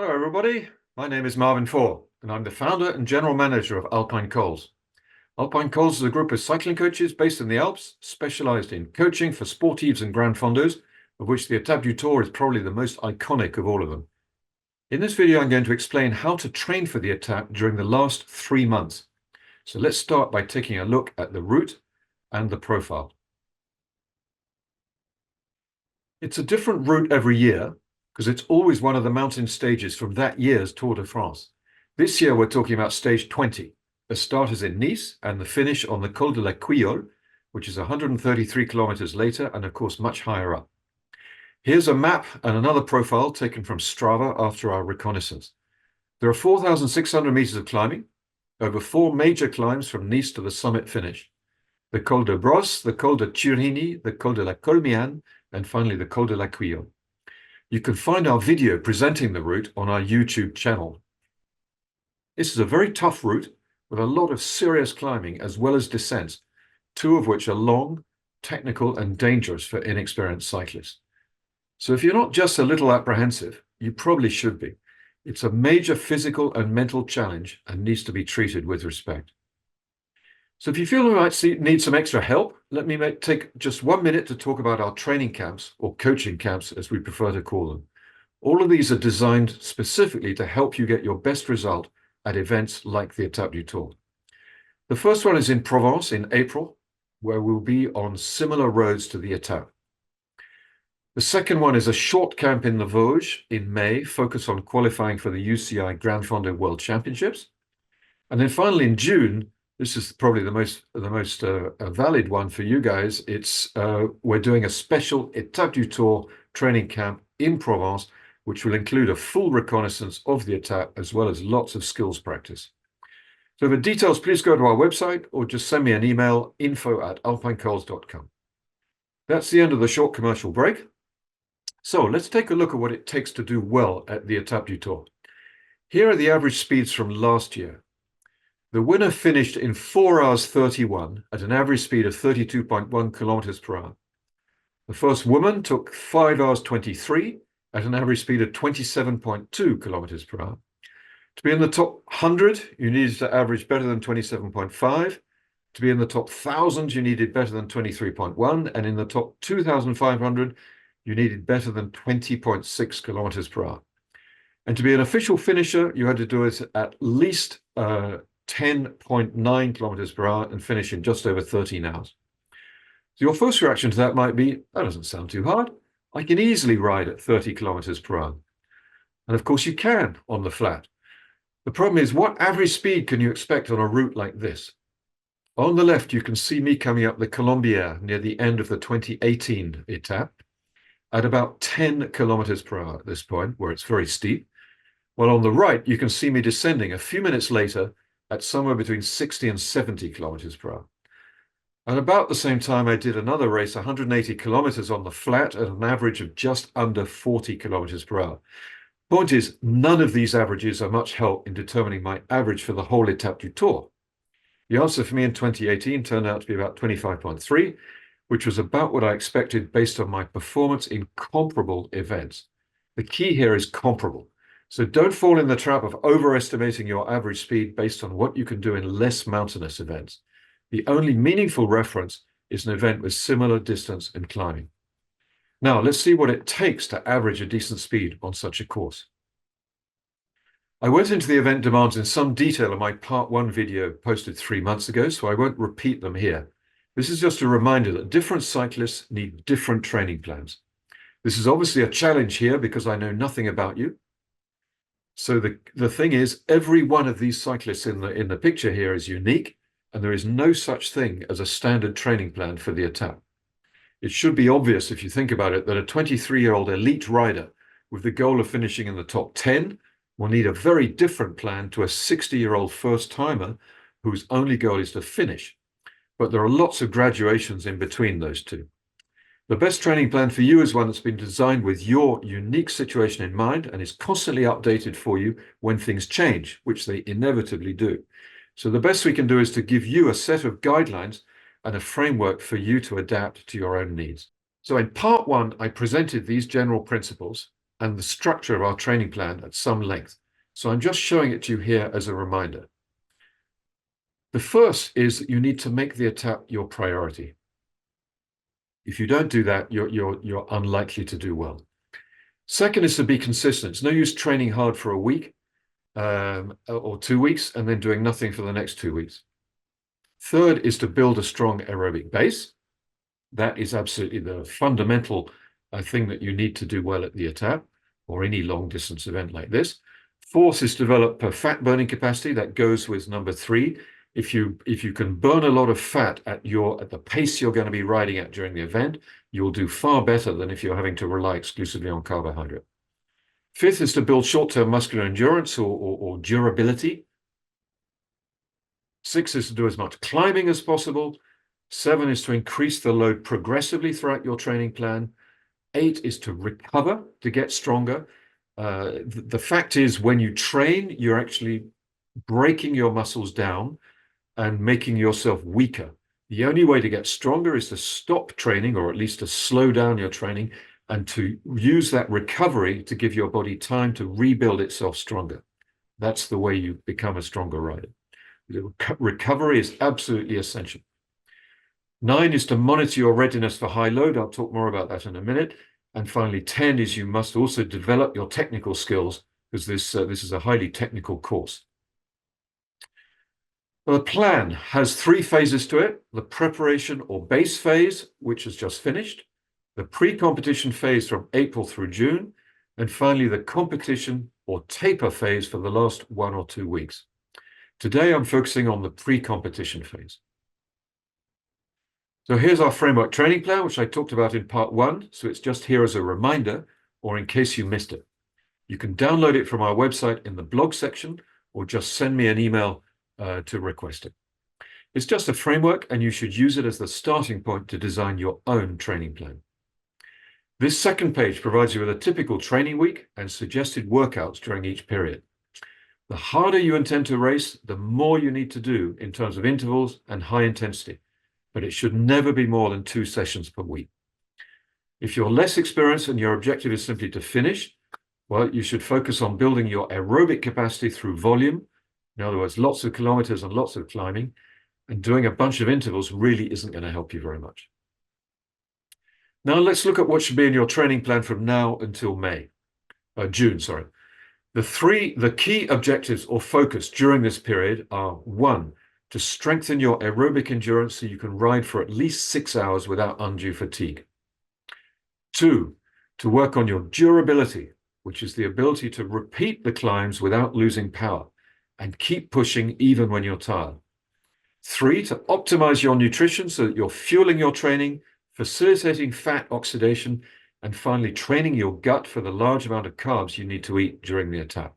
Hello, everybody. My name is Marvin Faure, and I'm the founder and general manager of Alpine Cols. Alpine Cols is a group of cycling coaches based in the Alps, specialized in coaching for sportives and Granfondos, of which the Etape du Tour is probably the most iconic of all of them. In this video, I'm going to explain how to train for the Etape during the last 3 months. So let's start by taking a look at the route and the profile. It's a different route every year, because it's always one of the mountain stages from that year's Tour de France. This year, we're talking about stage 20. The start is in Nice and the finish on the Col de la Couillole, which is 133 kilometers later and, of course, much higher up. Here's a map and another profile taken from Strava after our reconnaissance. There are 4,600 meters of climbing, over 4 major climbs from Nice to the summit finish. The Col de Brosse, the Col de Turini, the Col de la Colmiane, and finally the Col de la Couillole. You can find our video presenting the route on our YouTube channel. This is a very tough route with a lot of serious climbing as well as descents, 2 of which are long, technical, and dangerous for inexperienced cyclists. So if you're not just a little apprehensive, you probably should be. It's a major physical and mental challenge and needs to be treated with respect. So if you feel we might need some extra help, let me take just 1 minute to talk about our training camps, or coaching camps as we prefer to call them. All of these are designed specifically to help you get your best result at events like the Etape du Tour. The first one is in Provence in April, where we'll be on similar roads to the Etape. The second one is a short camp in the Vosges in May, focused on qualifying for the UCI Granfondo World Championships. And then finally in June, this is probably the most valid one for you guys. We're doing a special Etape du Tour training camp in Provence, which will include a full reconnaissance of the Etape as well as lots of skills practice. So for details, please go to our website or just send me an email, info@alpinecols.com. That's the end of the short commercial break. So let's take a look at what it takes to do well at the Etape du Tour. Here are the average speeds from last year. The winner finished in 4 hours 31 at an average speed of 32.1 kilometers per hour. The first woman took 5 hours 23 at an average speed of 27.2 kilometers per hour. To be in the top 100, you needed to average better than 27.5. To be in the top 1,000, you needed better than 23.1. And in the top 2,500, you needed better than 20.6 kilometers per hour. And to be an official finisher, you had to do it at least 10.9 kilometers per hour and finish in just over 13 hours. So your first reaction to that might be, that doesn't sound too hard. I can easily ride at 30 kilometers per hour. And of course you can on the flat. The problem is, what average speed can you expect on a route like this? On the left, you can see me coming up the Colombière near the end of the 2018 Etape at about 10 kilometers per hour at this point, where it's very steep. While on the right, you can see me descending a few minutes later at somewhere between 60 and 70 kilometers per hour. And about the same time, I did another race, 180 kilometers on the flat at an average of just under 40 kilometers per hour. Point is, none of these averages are much help in determining my average for the whole Etape du Tour. The answer for me in 2018 turned out to be about 25.3, which was about what I expected based on my performance in comparable events. The key here is comparable. So don't fall in the trap of overestimating your average speed based on what you can do in less mountainous events. The only meaningful reference is an event with similar distance and climbing. Now, let's see what it takes to average a decent speed on such a course. I went into the event demands in some detail in my part 1 video posted 3 months ago, so I won't repeat them here. This is just a reminder that different cyclists need different training plans. This is obviously a challenge here because I know nothing about you. So the thing is, every one of these cyclists in the picture here is unique, and there is no such thing as a standard training plan for the Etape. It should be obvious, if you think about it, that a 23-year-old elite rider with the goal of finishing in the top 10 will need a very different plan to a 60-year-old first-timer whose only goal is to finish. But there are lots of graduations in between those two. The best training plan for you is one that's been designed with your unique situation in mind and is constantly updated for you when things change, which they inevitably do. So the best we can do is to give you a set of guidelines and a framework for you to adapt to your own needs. So in part 1, I presented these general principles, and the structure of our training plan at some length. So I'm just showing it to you here as a reminder. The first is that you need to make the Etape your priority. If you don't do that, you're unlikely to do well. Second is to be consistent. It's no use training hard for a week or 2 weeks and then doing nothing for the next 2 weeks. Third is to build a strong aerobic base. That is absolutely the fundamental thing that you need to do well at the Etape or any long distance event like this. Fourth is develop fat burning capacity. That goes with number 3. If you can burn a lot of fat at the pace you're going to be riding at during the event, you'll do far better than if you're having to rely exclusively on carbohydrate. Fifth is to build short-term muscular endurance or durability. 6 is to do as much climbing as possible. 7 is to increase the load progressively throughout your training plan. 8 is to recover, to get stronger. The fact is, when you train, you're actually breaking your muscles down and making yourself weaker. The only way to get stronger is to stop training, or at least to slow down your training, and to use that recovery to give your body time to rebuild itself stronger. That's the way you become a stronger rider. The recovery is absolutely essential. 9 is to monitor your readiness for high load. I'll talk more about that in a minute. And finally, 10 is you must also develop your technical skills, because this is a highly technical course. The plan has 3 phases to it: the preparation or base phase, which has just finished, the pre-competition phase from April through June, and finally the competition or taper phase for the last 1 or 2 weeks. Today, I'm focusing on the pre-competition phase. So here's our framework training plan, which I talked about in part 1. So it's just here as a reminder, or in case you missed it. You can download it from our website in the blog section, or just send me an email to request it. It's just a framework, and you should use it as the starting point to design your own training plan. This second page provides you with a typical training week and suggested workouts during each period. The harder you intend to race, the more you need to do in terms of intervals and high intensity, but it should never be more than 2 sessions per week. If you're less experienced and your objective is simply to finish, well, you should focus on building your aerobic capacity through volume. In other words, lots of kilometers and lots of climbing, and doing a bunch of intervals really isn't going to help you very much. Now let's look at what should be in your training plan from now until June. The key objectives or focus during this period are: 1, to strengthen your aerobic endurance so you can ride for at least 6 hours without undue fatigue. 2, to work on your durability, which is the ability to repeat the climbs without losing power and keep pushing even when you're tired. 3, to optimize your nutrition so that you're fueling your training, facilitating fat oxidation, and finally training your gut for the large amount of carbs you need to eat during the Etape.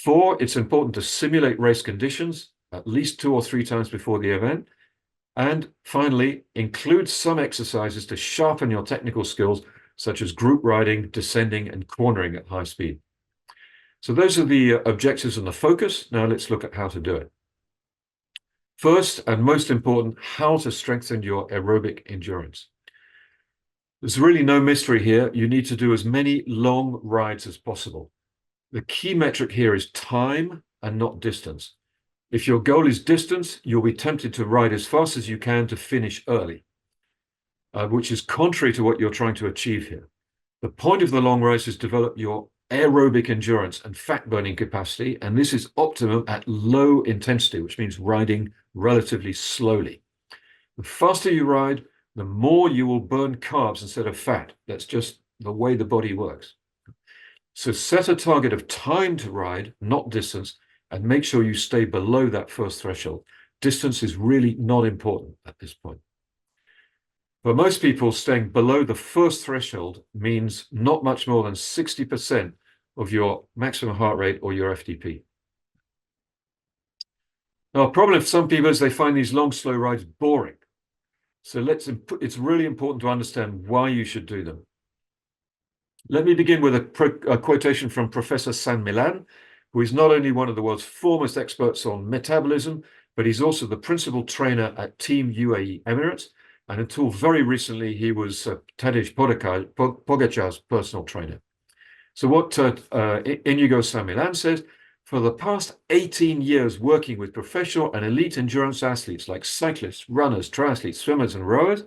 4, it's important to simulate race conditions at least 2 or 3 times before the event. And finally, include some exercises to sharpen your technical skills, such as group riding, descending, and cornering at high speed. So those are the objectives and the focus. Now let's look at how to do it. First, and most important, how to strengthen your aerobic endurance. There's really no mystery here. You need to do as many long rides as possible. The key metric here is time and not distance. If your goal is distance, you'll be tempted to ride as fast as you can to finish early, which is contrary to what you're trying to achieve here. The point of the long race is to develop your aerobic endurance and fat burning capacity, and this is optimum at low intensity, which means riding relatively slowly. The faster you ride, the more you will burn carbs instead of fat. That's just the way the body works. So set a target of time to ride, not distance, and make sure you stay below that first threshold. Distance is really not important at this point. For most people, staying below the first threshold means not much more than 60% of your maximum heart rate or your FTP. Now, a problem for some people is they find these long, slow rides boring. So it's really important to understand why you should do them. Let me begin with a quotation from Professor San Millan, who is not only one of the world's foremost experts on metabolism, but he's also the principal trainer at Team UAE Emirates. And until very recently, he was Tadej Pogacar's personal trainer. So what Inigo San Millan says, for the past 18 years working with professional and elite endurance athletes like cyclists, runners, triathletes, swimmers, and rowers,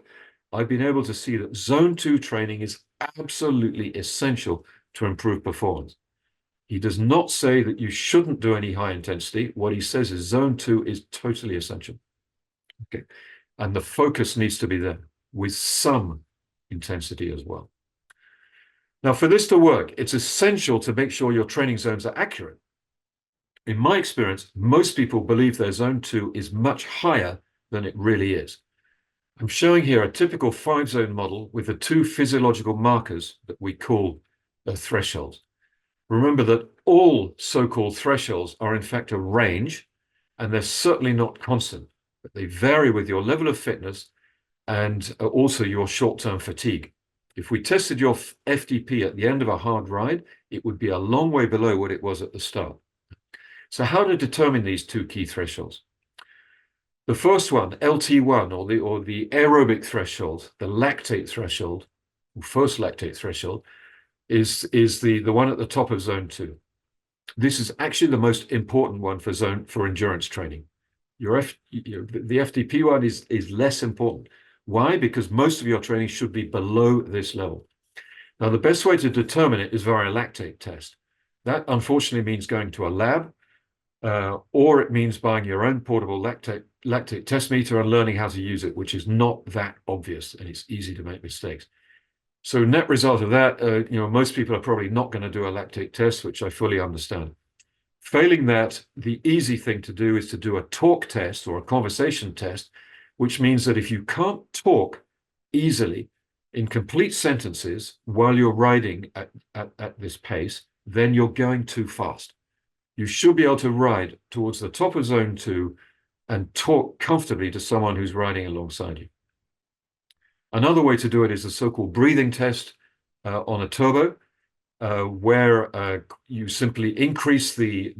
I've been able to see that zone 2 training is absolutely essential to improve performance. He does not say that you shouldn't do any high intensity. What he says is zone 2 is totally essential. Okay. And the focus needs to be there with some intensity as well. Now, for this to work, it's essential to make sure your training zones are accurate. In my experience, most people believe their zone 2 is much higher than it really is. I'm showing here a typical 5-zone model with the 2 physiological markers that we call thresholds. Remember that all so-called thresholds are in fact a range, and they're certainly not constant, but they vary with your level of fitness and also your short-term fatigue. If we tested your FTP at the end of a hard ride, it would be a long way below what it was at the start. So how to determine these 2 key thresholds? The first one, LT1, or the aerobic threshold, the lactate threshold, first lactate threshold, is the one at the top of zone 2. This is actually the most important one for endurance training. The FTP one is less important. Why? Because most of your training should be below this level. Now, the best way to determine it is via a lactate test. That unfortunately means going to a lab, or it means buying your own portable lactate test meter and learning how to use it, which is not that obvious, and it's easy to make mistakes. So net result of that, most people are probably not going to do a lactate test, which I fully understand. Failing that, the easy thing to do is to do a talk test or a conversation test, which means that if you can't talk easily in complete sentences while you're riding at this pace, then you're going too fast. You should be able to ride towards the top of zone 2 and talk comfortably to someone who's riding alongside you. Another way to do it is a so-called breathing test on a turbo, where you simply increase the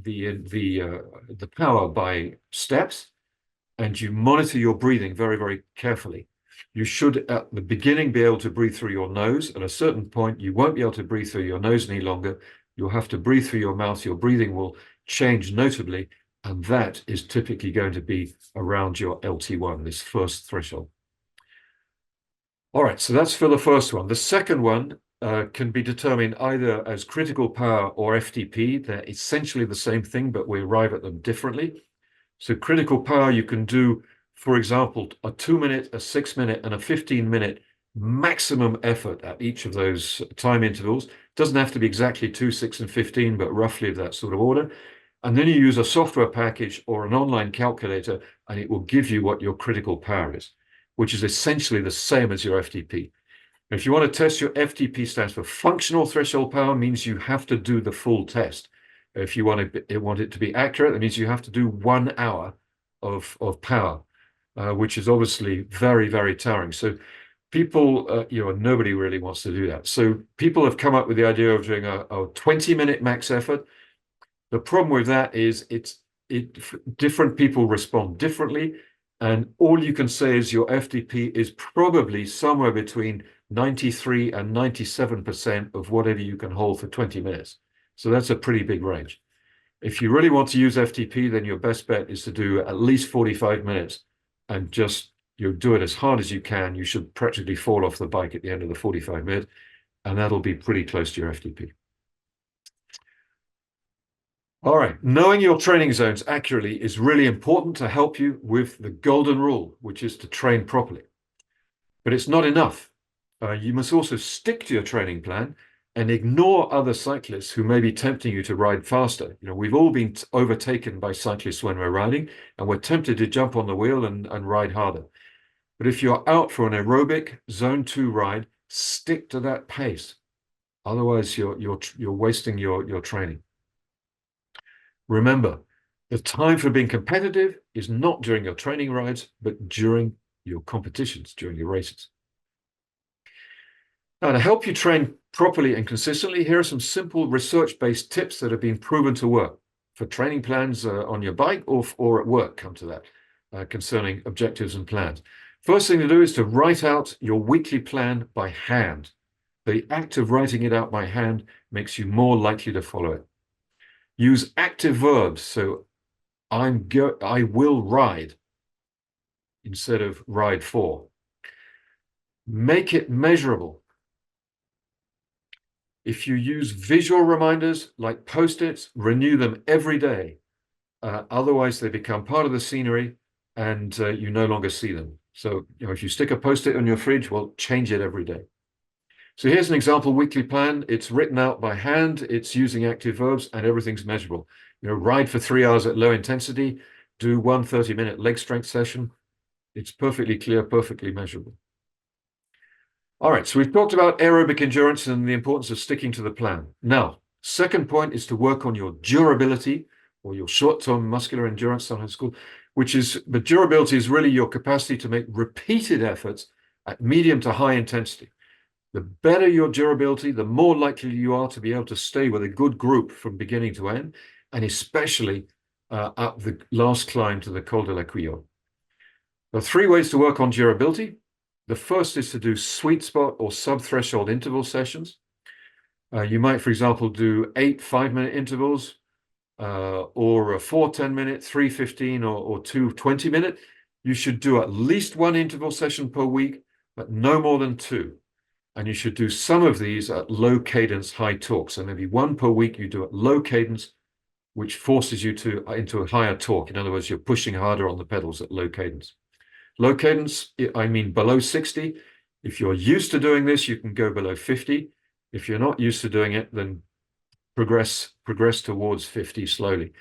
power by steps, and you monitor your breathing very, very carefully. You should, at the beginning, be able to breathe through your nose. At a certain point, you won't be able to breathe through your nose any longer. You'll have to breathe through your mouth. Your breathing will change notably, and that is typically going to be around your LT1, this first threshold. All right, so that's for the first one. The second one can be determined either as critical power or FTP. They're essentially the same thing, but we arrive at them differently. So critical power, you can do, for example, a 2-minute, a 6-minute, and a 15-minute maximum effort at each of those time intervals. It doesn't have to be exactly 2, 6, and 15, but roughly of that sort of order. And then you use a software package or an online calculator, and it will give you what your critical power is, which is essentially the same as your FTP. If you want to test your FTP, stands for functional threshold power, means you have to do the full test. If you want it to be accurate, that means you have to do 1 hour of power, which is obviously very, very tiring. So people, nobody really wants to do that. So people have come up with the idea of doing a 20-minute max effort. The problem with that is different people respond differently. And all you can say is your FTP is probably somewhere between 93 and 97% of whatever you can hold for 20 minutes. So that's a pretty big range. If you really want to use FTP, then your best bet is to do at least 45 minutes and just do it as hard as you can. You should practically fall off the bike at the end of the 45 minutes, and that'll be pretty close to your FTP. All right, knowing your training zones accurately is really important to help you with the golden rule, which is to train properly. But it's not enough. You must also stick to your training plan and ignore other cyclists who may be tempting you to ride faster. We've all been overtaken by cyclists when we're riding, and we're tempted to jump on the wheel and ride harder. But if you're out for an aerobic zone 2 ride, stick to that pace. Otherwise, you're wasting your training. Remember, the time for being competitive is not during your training rides, but during your competitions, during your races. Now, to help you train properly and consistently, here are some simple research-based tips that have been proven to work for training plans on your bike or at work, come to that, concerning objectives and plans. First thing to do is to write out your weekly plan by hand. The act of writing it out by hand makes you more likely to follow it. Use active verbs. So I will ride instead of ride for. Make it measurable. If you use visual reminders like post-its, renew them every day. Otherwise, they become part of the scenery and you no longer see them. So, if you stick a post-it on your fridge, well, change it every day. So here's an example weekly plan. It's written out by hand. It's using active verbs and everything's measurable. Ride for 3 hours at low intensity, do 1 30-minute leg strength session. It's perfectly clear, perfectly measurable. All right, so we've talked about aerobic endurance and the importance of sticking to the plan. Now, second point is to work on your durability, or your short-term muscular endurance, sometimes called, but durability is really your capacity to make repeated efforts at medium to high intensity. The better your durability, the more likely you are to be able to stay with a good group from beginning to end, and especially up the last climb to the Col de la Quille. There are 3 ways to work on durability. The first is to do sweet spot or sub-threshold interval sessions. You might, for example, do 8 5-minute intervals, or 4 10-minute, 3 15, or 2 20-minute. You should do at least 1 interval session per week, but no more than 2. And you should do some of these at low cadence, high torque. So maybe 1 per week you do at low cadence, which forces you into a higher torque. In other words, you're pushing harder on the pedals at low cadence. Low cadence, I mean below 60. If you're used to doing this, you can go below 50. If you're not used to doing it, then progress towards 50 slowly.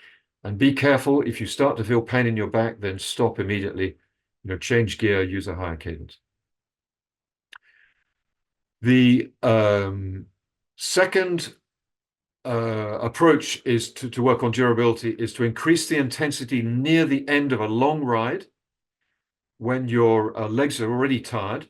And be careful, if you start to feel pain in your back, then stop immediately. Change gear, use a higher cadence. The second approach is to work on durability is to increase the intensity near the end of a long ride when your legs are already tired.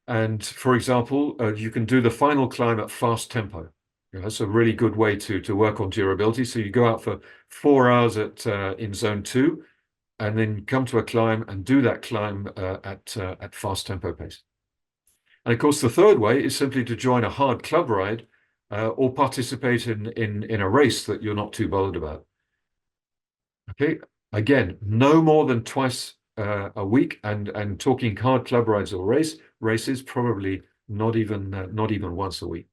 And for example, you can do the final climb at fast tempo. That's a really good way to work on durability. So you go out for 4 hours in zone 2, and then come to a climb and do that climb at fast tempo pace. And of course, the third way is simply to join a hard club ride or participate in a race that you're not too bothered about. Okay, again, no more than twice a week, and talking hard club rides or races, probably not even once a week.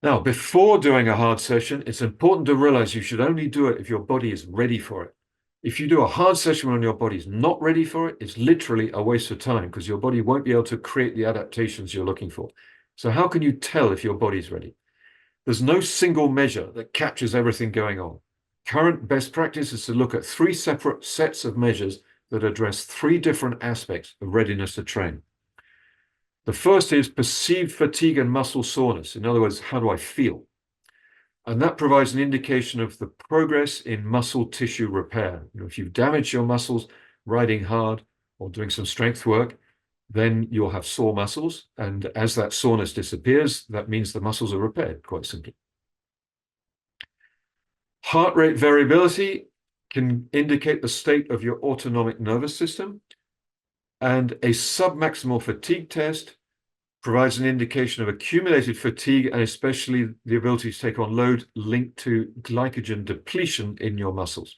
Now, before doing a hard session, it's important to realize you should only do it if your body is ready for it. If you do a hard session when your body's not ready for it, it's literally a waste of time because your body won't be able to create the adaptations you're looking for. So how can you tell if your body's ready? There's no single measure that captures everything going on. Current best practice is to look at 3 separate sets of measures that address 3 different aspects of readiness to train. The first is perceived fatigue and muscle soreness. In other words, how do I feel? And that provides an indication of the progress in muscle tissue repair. If you've damaged your muscles riding hard or doing some strength work, then you'll have sore muscles. And as that soreness disappears, that means the muscles are repaired, quite simply. Heart rate variability can indicate the state of your autonomic nervous system. And a submaximal fatigue test provides an indication of accumulated fatigue and especially the ability to take on load linked to glycogen depletion in your muscles.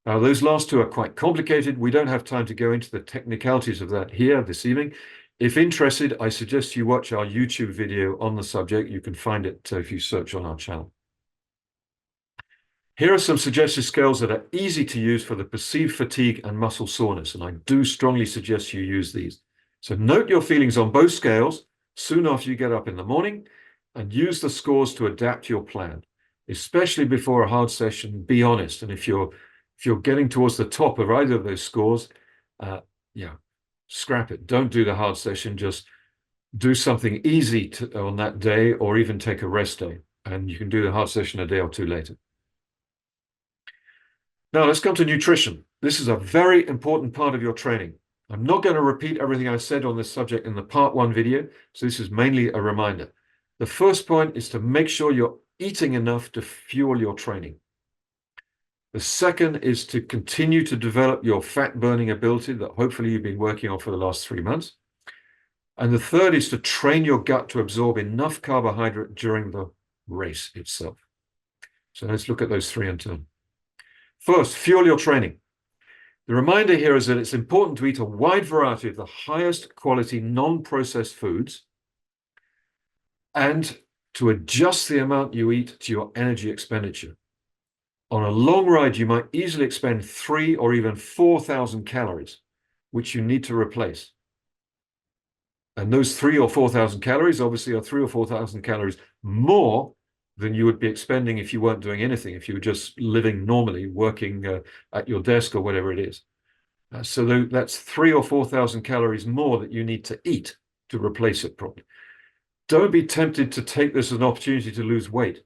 Now, those last 2 are quite complicated. We don't have time to go into the technicalities of that here this evening. If interested, I suggest you watch our YouTube video on the subject. You can find it if you search on our channel. Here are some suggested scales that are easy to use for the perceived fatigue and muscle soreness, and I do strongly suggest you use these. So note your feelings on both scales soon after you get up in the morning and use the scores to adapt your plan, especially before a hard session. Be honest. And if you're getting towards the top of either of those scores, scrap it. Don't do the hard session. Just do something easy on that day, or even take a rest day. And you can do the hard session a day or 2 later. Now let's come to nutrition. This is a very important part of your training. I'm not going to repeat everything I said on this subject in the part 1 video, so this is mainly a reminder. The first point is to make sure you're eating enough to fuel your training. The second is to continue to develop your fat burning ability that hopefully you've been working on for the last 3 months. And the third is to train your gut to absorb enough carbohydrate during the race itself. So let's look at those three in turn. First, fuel your training. The reminder here is that it's important to eat a wide variety of the highest quality non-processed foods and to adjust the amount you eat to your energy expenditure. On a long ride, you might easily expend 3,000 or even 4,000 calories, which you need to replace. And those 3,000 or 4,000 calories obviously are 3,000 or 4,000 calories more than you would be expending if you weren't doing anything, if you were just living normally, working at your desk or whatever it is. So that's 3,000 or 4,000 calories more that you need to eat to replace it properly. Don't be tempted to take this as an opportunity to lose weight.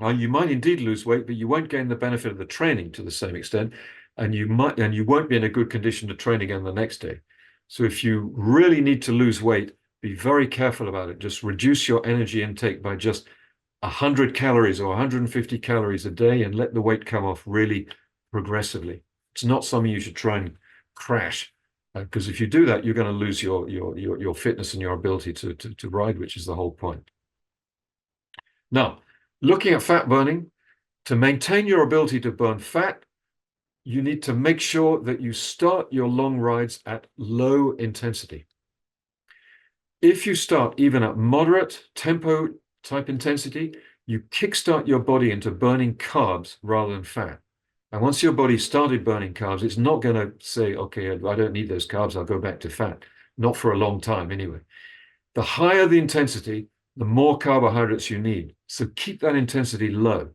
You might indeed lose weight, but you won't gain the benefit of the training to the same extent, and you won't be in a good condition to train again the next day. So if you really need to lose weight, be very careful about it. Just reduce your energy intake by just 100 calories or 150 calories a day and let the weight come off really progressively. It's not something you should try and crash, because if you do that, you're going to lose your fitness and your ability to ride, which is the whole point. Now, looking at fat burning, to maintain your ability to burn fat, you need to make sure that you start your long rides at low intensity. If you start even at moderate tempo type intensity, you kickstart your body into burning carbs rather than fat. And once your body started burning carbs, it's not going to say, okay, I don't need those carbs, I'll go back to fat. Not for a long time anyway. The higher the intensity, the more carbohydrates you need. So keep that intensity low,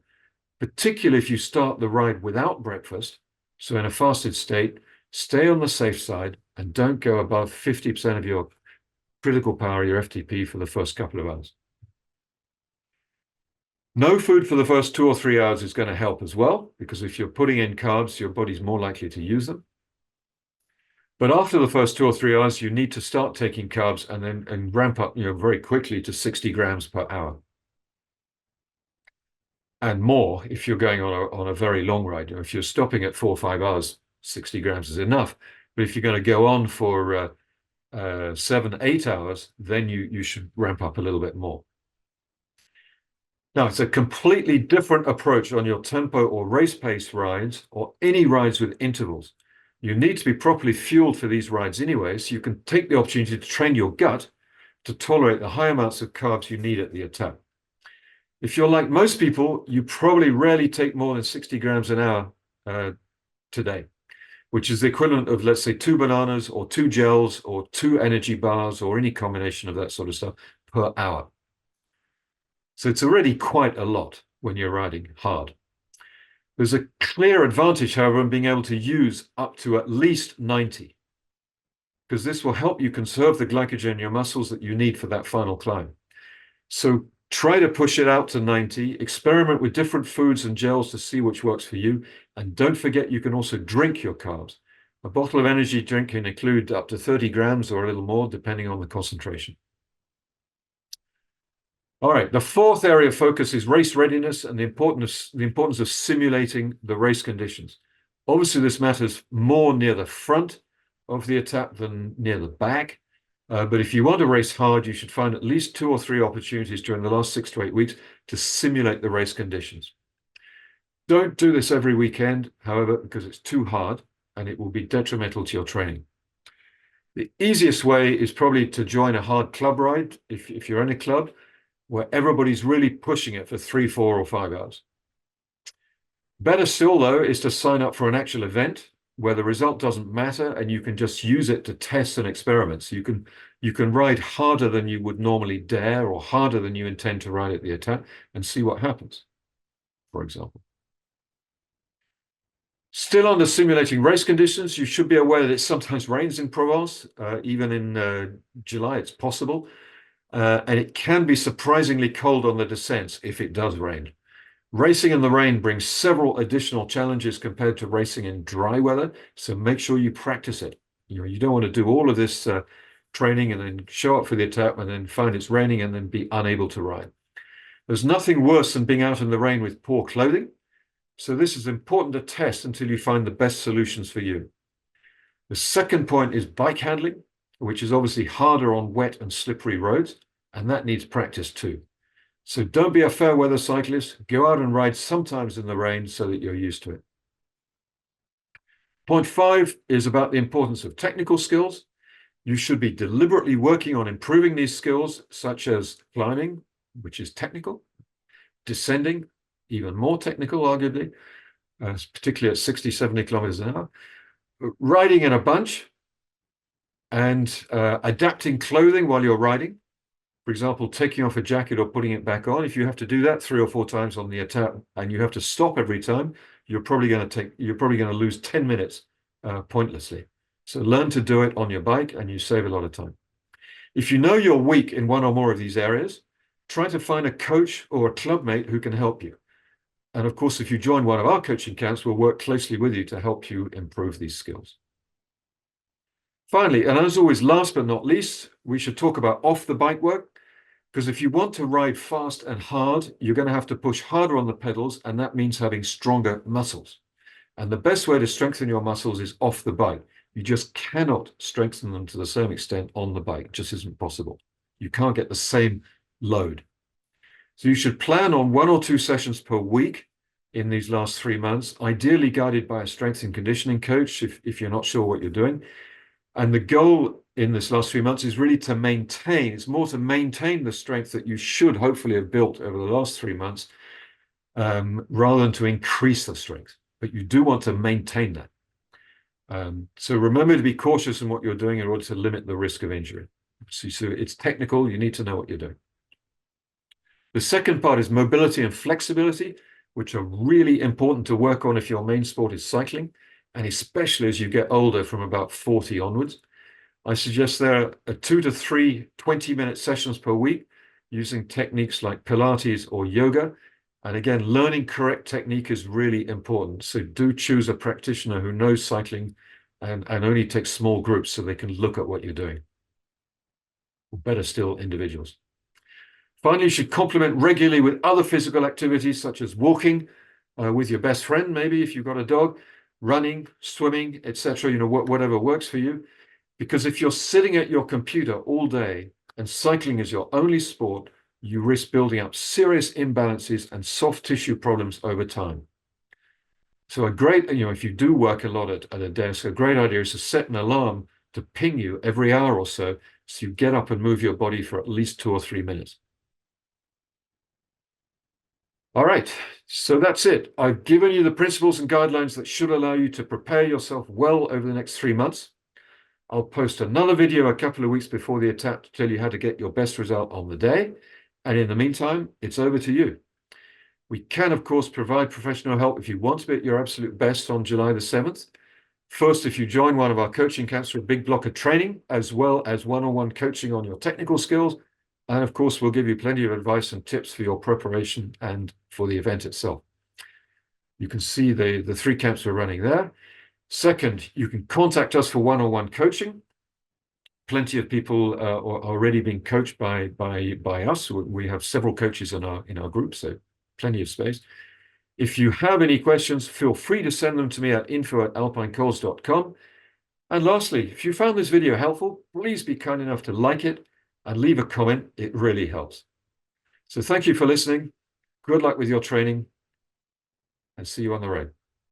particularly if you start the ride without breakfast. So in a fasted state, stay on the safe side and don't go above 50% of your critical power, your FTP, for the first couple of hours. No food for the first 2 or 3 hours is going to help as well, because if you're putting in carbs, your body's more likely to use them. But after the first 2 or 3 hours, you need to start taking carbs and ramp up, very quickly to 60 grams per hour. And more if you're going on a very long ride. If you're stopping at 4 or 5 hours, 60 grams is enough. But if you're going to go on for 7, 8 hours, then you should ramp up a little bit more. Now, it's a completely different approach on your tempo or race pace rides or any rides with intervals. You need to be properly fueled for these rides anyway, so you can take the opportunity to train your gut to tolerate the high amounts of carbs you need at the Etape. If you're like most people, you probably rarely take more than 60 grams an hour today, which is the equivalent of, let's say, 2 bananas or 2 gels or 2 energy bars or any combination of that sort of stuff per hour. So it's already quite a lot when you're riding hard. There's a clear advantage, however, in being able to use up to at least 90, because this will help you conserve the glycogen in your muscles that you need for that final climb. So try to push it out to 90, experiment with different foods and gels to see which works for you, and don't forget you can also drink your carbs. A bottle of energy drink can include up to 30 grams or a little more, depending on the concentration. All right, the fourth area of focus is race readiness and the importance of simulating the race conditions. Obviously, this matters more near the front of the Etape than near the back. But if you want to race hard, you should find at least 2 or 3 opportunities during the last 6 to 8 weeks to simulate the race conditions. Don't do this every weekend, however, because it's too hard and it will be detrimental to your training. The easiest way is probably to join a hard club ride, if you're in a club, where everybody's really pushing it for 3, 4, or 5 hours. Better still, though, is to sign up for an actual event where the result doesn't matter and you can just use it to test and experiment. So you can ride harder than you would normally dare or harder than you intend to ride at the Etape and see what happens, for example. Still under simulating race conditions, you should be aware that it sometimes rains in Provence. Even in July, it's possible. And it can be surprisingly cold on the descents if it does rain. Racing in the rain brings several additional challenges compared to racing in dry weather, so make sure you practice it. You don't want to do all of this training and then show up for the Etape and then find it's raining and then be unable to ride. There's nothing worse than being out in the rain with poor clothing, so this is important to test until you find the best solutions for you. The second point is bike handling. which is obviously harder on wet and slippery roads, and that needs practice too. So don't be a fair weather cyclist. Go out and ride sometimes in the rain so that you're used to it. Point 5 is about the importance of technical skills. You should be deliberately working on improving these skills, such as climbing, which is technical, descending, even more technical, arguably, particularly at 60, 70 kilometers an hour, riding in a bunch, and adapting clothing while you're riding. For example, taking off a jacket or putting it back on. If you have to do that 3 or 4 times on the Etape and you have to stop every time, you're probably going to lose 10 minutes pointlessly. So learn to do it on your bike and you save a lot of time. If you know you're weak in one or more of these areas, try to find a coach or a clubmate who can help you. And of course, if you join one of our coaching camps, we'll work closely with you to help you improve these skills. Finally, and as always, last but not least, we should talk about off the bike work. Because if you want to ride fast and hard, you're going to have to push harder on the pedals, and that means having stronger muscles. And the best way to strengthen your muscles is off the bike. You just cannot strengthen them to the same extent on the bike. It just isn't possible. You can't get the same load. So you should plan on 1 or 2 sessions per week in these last 3 months, ideally guided by a strength and conditioning coach if you're not sure what you're doing. And the goal in this last 3 months is really to maintain, it's more to maintain the strength that you should hopefully have built over the last 3 months, rather than to increase the strength. But you do want to maintain that. So remember to be cautious in what you're doing in order to limit the risk of injury. So it's technical, you need to know what you're doing. The second part is mobility and flexibility, which are really important to work on if your main sport is cycling, and especially as you get older from about 40 onwards. I suggest there are 2 to 3 20-minute sessions per week using techniques like Pilates or yoga. And again, learning correct technique is really important. So do choose a practitioner who knows cycling and only take small groups so they can look at what you're doing. Or better still, individuals. Finally, you should complement regularly with other physical activities such as walking with your best friend, maybe if you've got a dog, running, swimming, etc., whatever works for you. Because if you're sitting at your computer all day and cycling is your only sport, you risk building up serious imbalances and soft tissue problems over time. So if you do work a lot at a desk, a great idea is to set an alarm to ping you every hour or so you get up and move your body for at least 2 or 3 minutes. All right, so that's it. I've given you the principles and guidelines that should allow you to prepare yourself well over the next 3 months. I'll post another video a couple of weeks before the Etape to tell you how to get your best result on the day. And in the meantime, it's over to you. We can, of course, provide professional help if you want to be at your absolute best on July the 7th. First, if you join one of our coaching camps for a big block of training, as well as one-on-one coaching on your technical skills. And of course, we'll give you plenty of advice and tips for your preparation and for the event itself. You can see the 3 camps we're running there. Second, you can contact us for one-on-one coaching. Plenty of people are already being coached by us. We have several coaches in our group, so plenty of space. If you have any questions, feel free to send them to me at info@alpinecols.com. And lastly, if you found this video helpful, please be kind enough to like it and leave a comment. It really helps. So thank you for listening. Good luck with your training and see you on the road.